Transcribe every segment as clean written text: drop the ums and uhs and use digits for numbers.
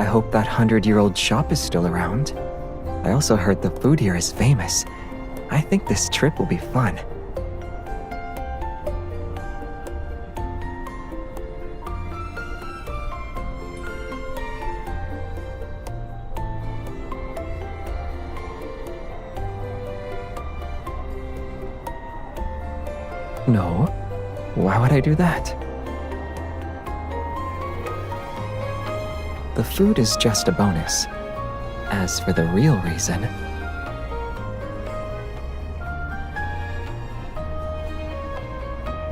I hope that 100-year-old shop is still around. I also heard the food here is famous. I think this trip will be fun. No, why would I do that? The food is just a bonus. As for the real reason,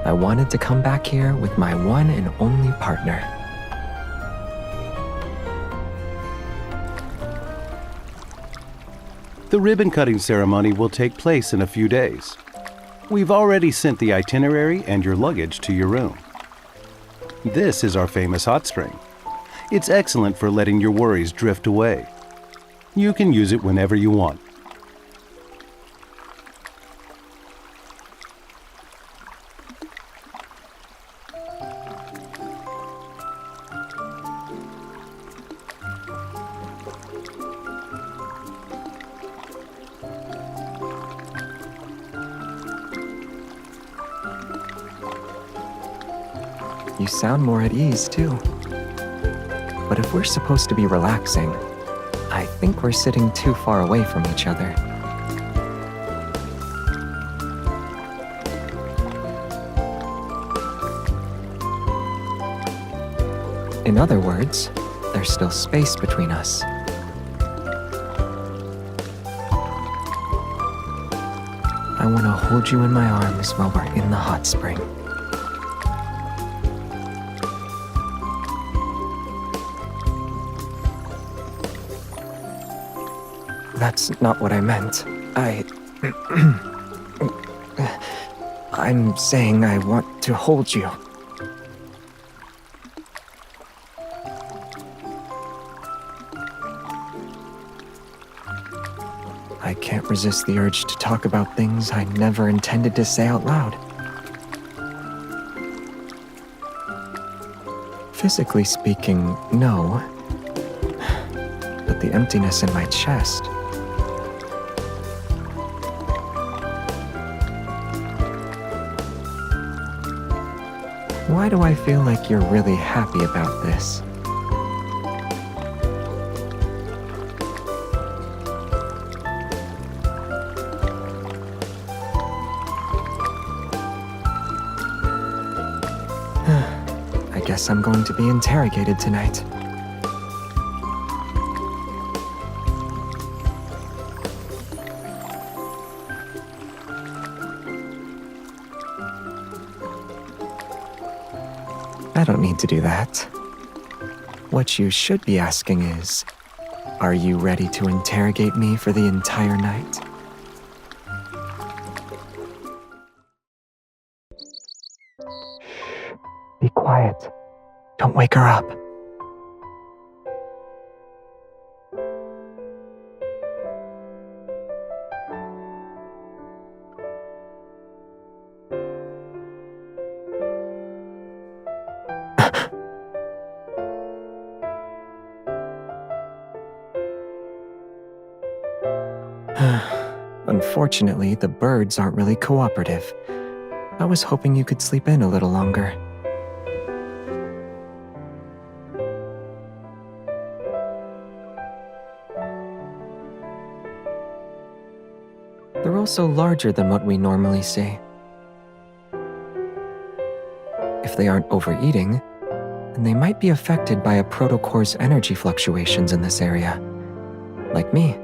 I wanted to come back here with my one and only partner. The ribbon-cutting ceremony will take place in a few days. We've already sent the itinerary and your luggage to your room. This is our famous hot spring. It's excellent for letting your worries drift away. You can use it whenever you want. You sound more at ease, too. But if we're supposed to be relaxing, I think we're sitting too far away from each other. In other words, there's still space between us. I want to hold you in my arms while we're in the hot spring. That's not what I meant. I'm saying I want to hold you. I can't resist the urge to talk about things I never intended to say out loud. Physically speaking, no. But the emptiness in my chest. Why do I feel like you're really happy about this? I guess I'm going to be interrogated tonight. I don't need to do that. What you should be asking is, are you ready to interrogate me for the entire night? Shh. Be quiet. Don't wake her up. Unfortunately, the birds aren't really cooperative. I was hoping you could sleep in a little longer. They're also larger than what we normally see. If they aren't overeating, then they might be affected by a protocore's energy fluctuations in this area, like me.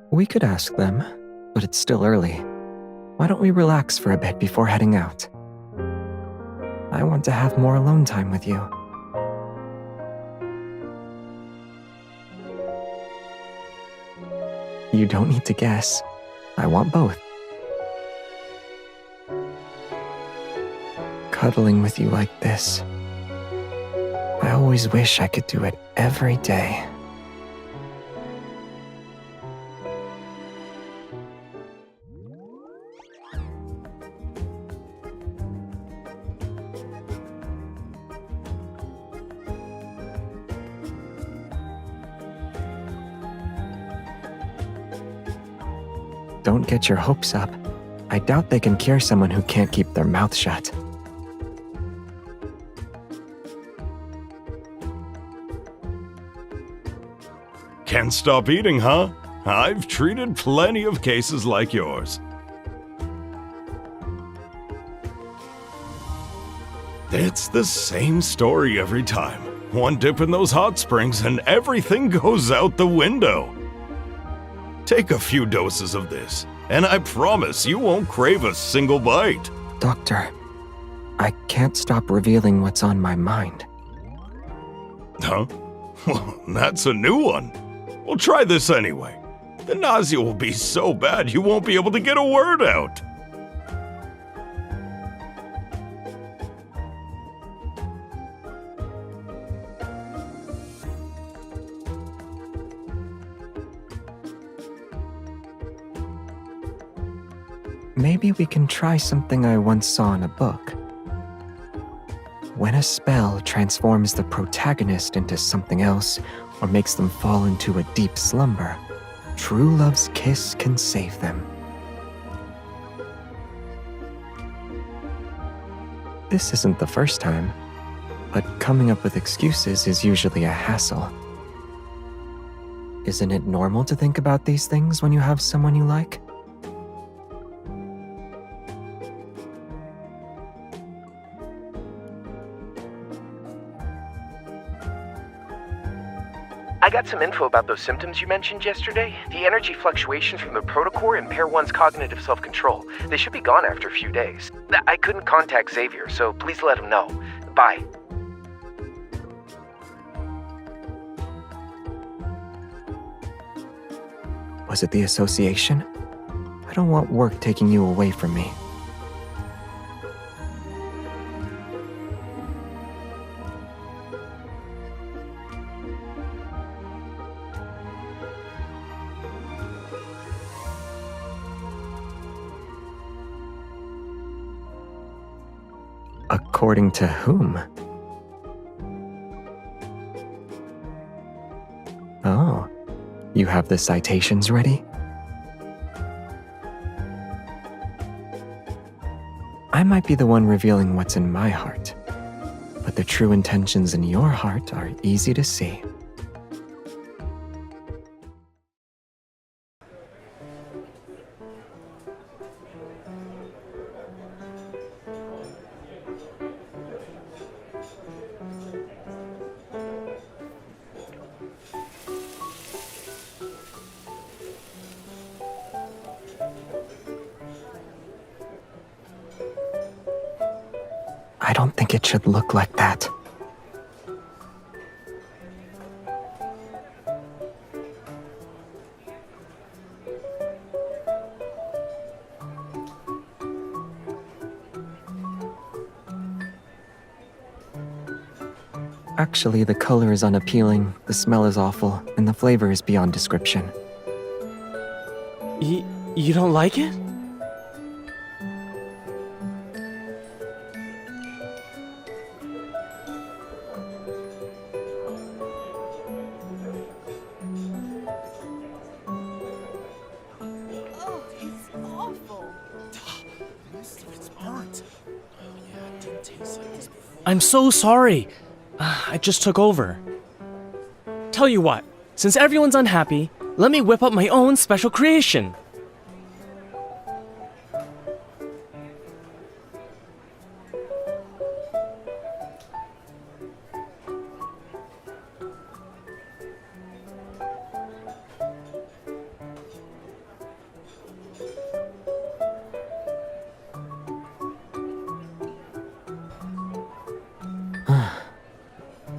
We could ask them, but it's still early. Why don't we relax for a bit before heading out? I want to have more alone time with you. You don't need to guess. I want both. Cuddling with you like this. I always wish I could do it every day. don't get your hopes up. I doubt they can cure someone who can't keep their mouth shut. Can't stop eating, huh? I've treated plenty of cases like yours. It's the same story every time. One dip in those hot springs and everything goes out the window. Take a few doses of this, and I promise you won't crave a single bite. Doctor, I can't stop revealing what's on my mind. Huh? Well, that's a new one. Well, try this anyway. The nausea will be so bad you won't be able to get a word out. Maybe we can try something I once saw in a book. When a spell transforms the protagonist into something else or makes them fall into a deep slumber, true love's kiss can save them. This isn't the first time, but coming up with excuses is usually a hassle. Isn't it normal to think about these things when you have someone you like? I got some info about those symptoms you mentioned yesterday. The energy fluctuations from the protocore impair one's cognitive self-control. They should be gone after a few days. I couldn't contact Xavier, so please let him know. Bye. Was it the association? I don't want work taking you away from me. According to whom? Oh, you have the citations ready? I might be the one revealing what's in my heart, but the true intentions in your heart are easy to see. I don't think it should look like that. Actually, the color is unappealing, the smell is awful, and the flavor is beyond description. You don't like it? Oh, it's awful. It's burnt. Oh yeah, it didn't taste like this before. I'm so sorry. I just took over. Tell you what, since everyone's unhappy, let me whip up my own special creation.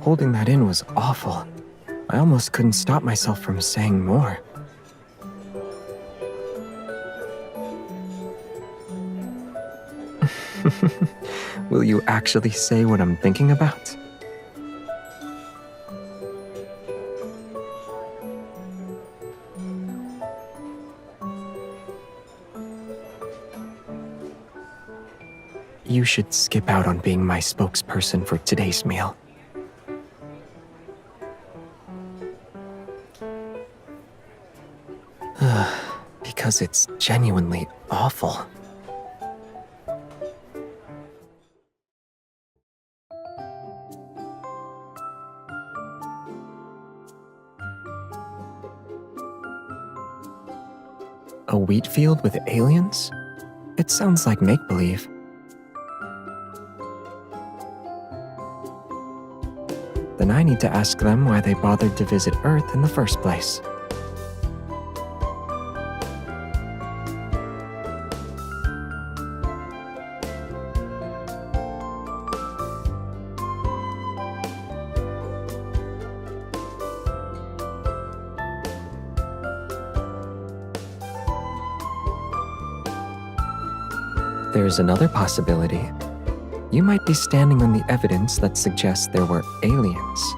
Holding that in was awful. I almost couldn't stop myself from saying more. Will you actually say what I'm thinking about? You should skip out on being my spokesperson for today's meal. because it's genuinely awful. A wheat field with aliens? It sounds like make-believe. Then I need to ask them why they bothered to visit Earth in the first place. There's another possibility. You might be standing on the evidence that suggests there were aliens.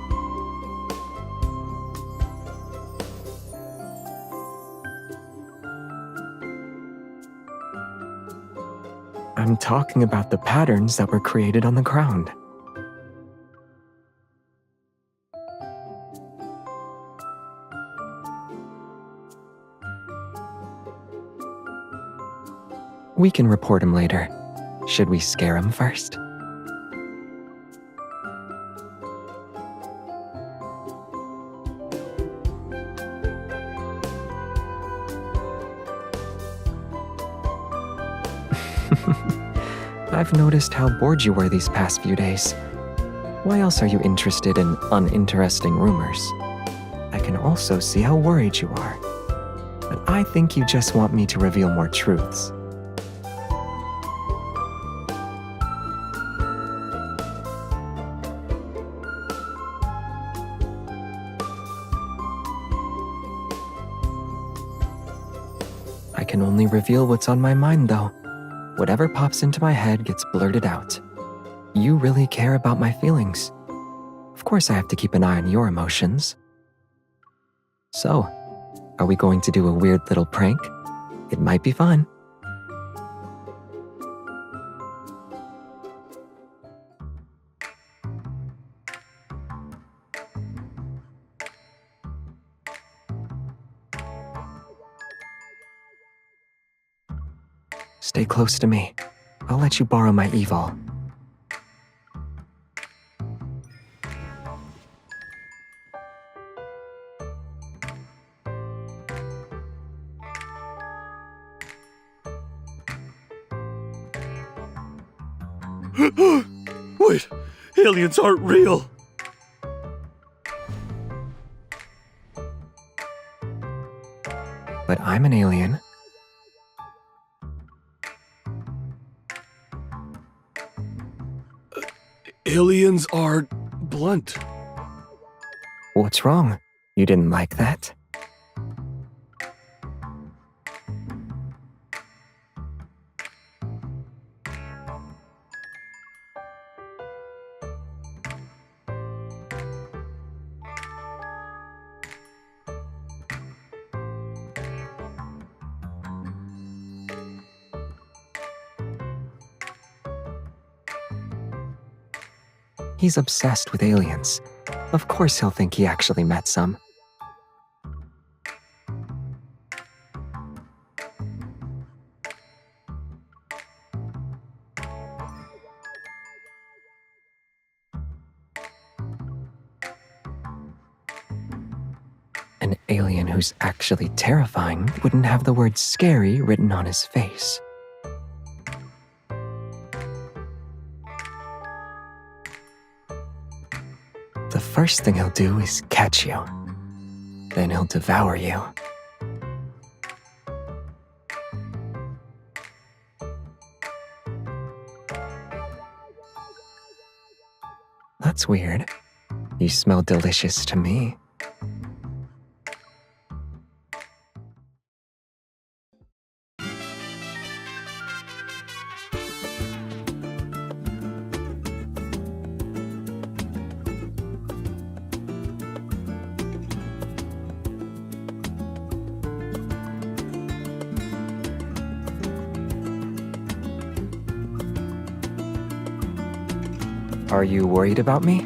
I'm talking about the patterns that were created on the ground. We can report him later. Should we scare him first? I've noticed how bored you were these past few days. Why else are you interested in uninteresting rumors? I can also see how worried you are. But I think you just want me to reveal more truths. I can only reveal what's on my mind, though. Whatever pops into my head gets blurted out. You really care about my feelings. Of course I have to keep an eye on your emotions. So, are we going to do a weird little prank? It might be fun. Stay close to me. I'll let you borrow my evil. Wait, aliens aren't real. But I'm an alien. Aliens are blunt. What's wrong? You didn't like that? He's obsessed with aliens. Of course he'll think he actually met some. An alien who's actually terrifying wouldn't have the word scary written on his face. The first thing he'll do is catch you. Then he'll devour you. That's weird. You smell delicious to me. Are you worried about me?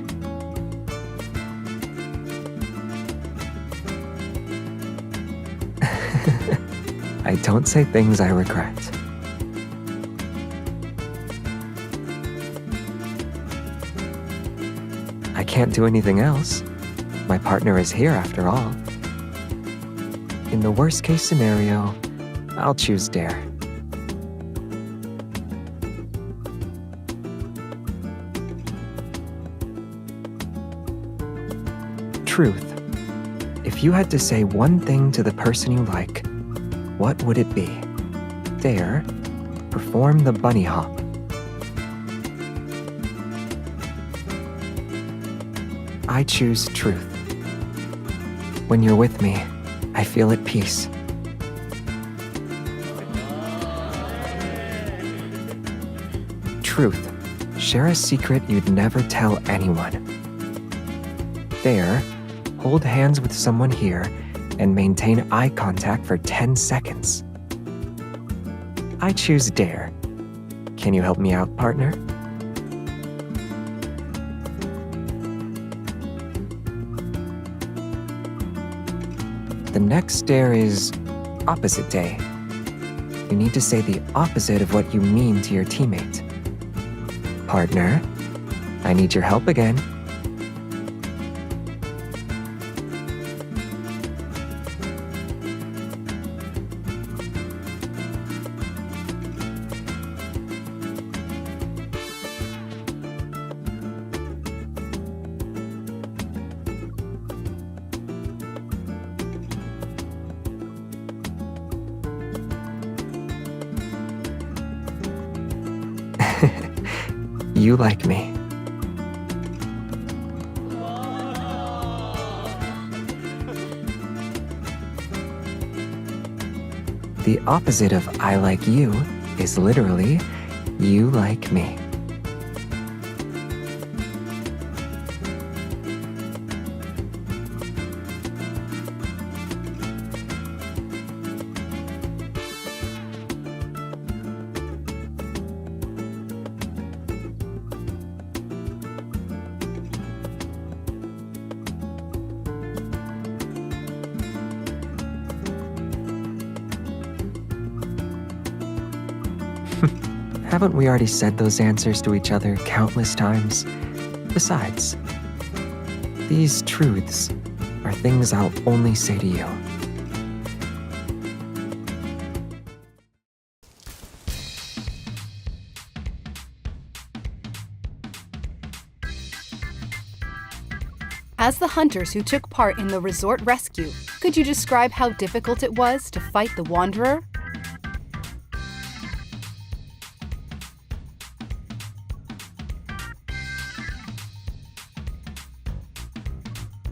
I don't say things I regret. I can't do anything else. My partner is here after all. In the worst case scenario, I'll choose Dare. Truth. If you had to say one thing to the person you like, what would it be? Dare, perform the bunny hop. I choose truth. When you're with me, I feel at peace. Truth. Share a secret you'd never tell anyone. Dare. Hold hands with someone here and maintain eye contact for 10 seconds. I choose Dare. Can you help me out, partner? The next dare is opposite day. You need to say the opposite of what you mean to your teammate. Partner, I need your help again. You like me. The opposite of I like you is literally you like me. Haven't we already said those answers to each other countless times? Besides, these truths are things I'll only say to you. As the hunters who took part in the resort rescue, could you describe how difficult it was to fight the Wanderer?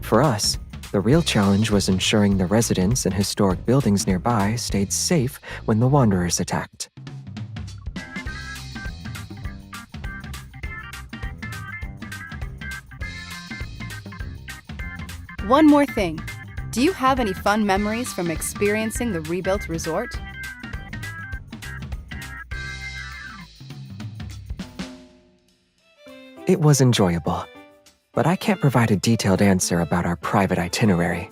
For us, the real challenge was ensuring the residents and historic buildings nearby stayed safe when the Wanderers attacked. One more thing. Do you have any fun memories from experiencing the rebuilt resort? It was enjoyable, but I can't provide a detailed answer about our private itinerary.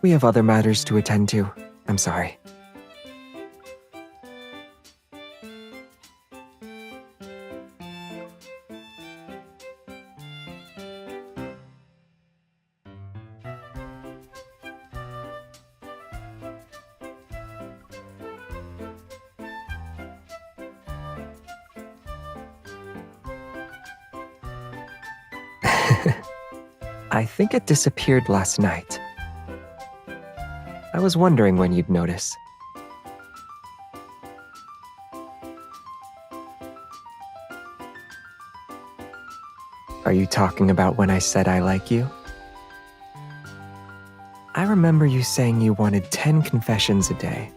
We have other matters to attend to. I'm sorry. I think it disappeared last night. I was wondering when you'd notice. Are you talking about when I said I like you? I remember you saying you wanted 10 confessions a day.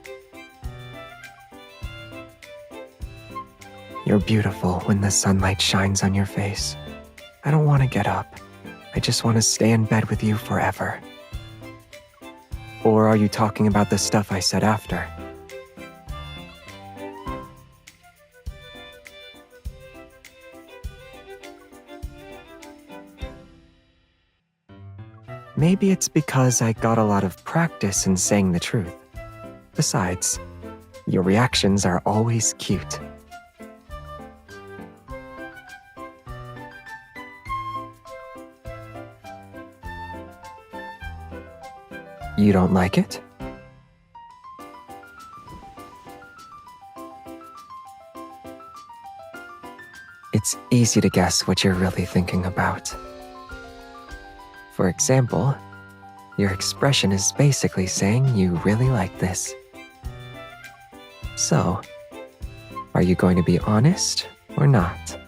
You're beautiful when the sunlight shines on your face. I don't want to get up. I just want to stay in bed with you forever. Or are you talking about the stuff I said after? Maybe it's because I got a lot of practice in saying the truth. Besides, your reactions are always cute. You don't like it? It's easy to guess what you're really thinking about. For example, your expression is basically saying you really like this. So, are you going to be honest or not?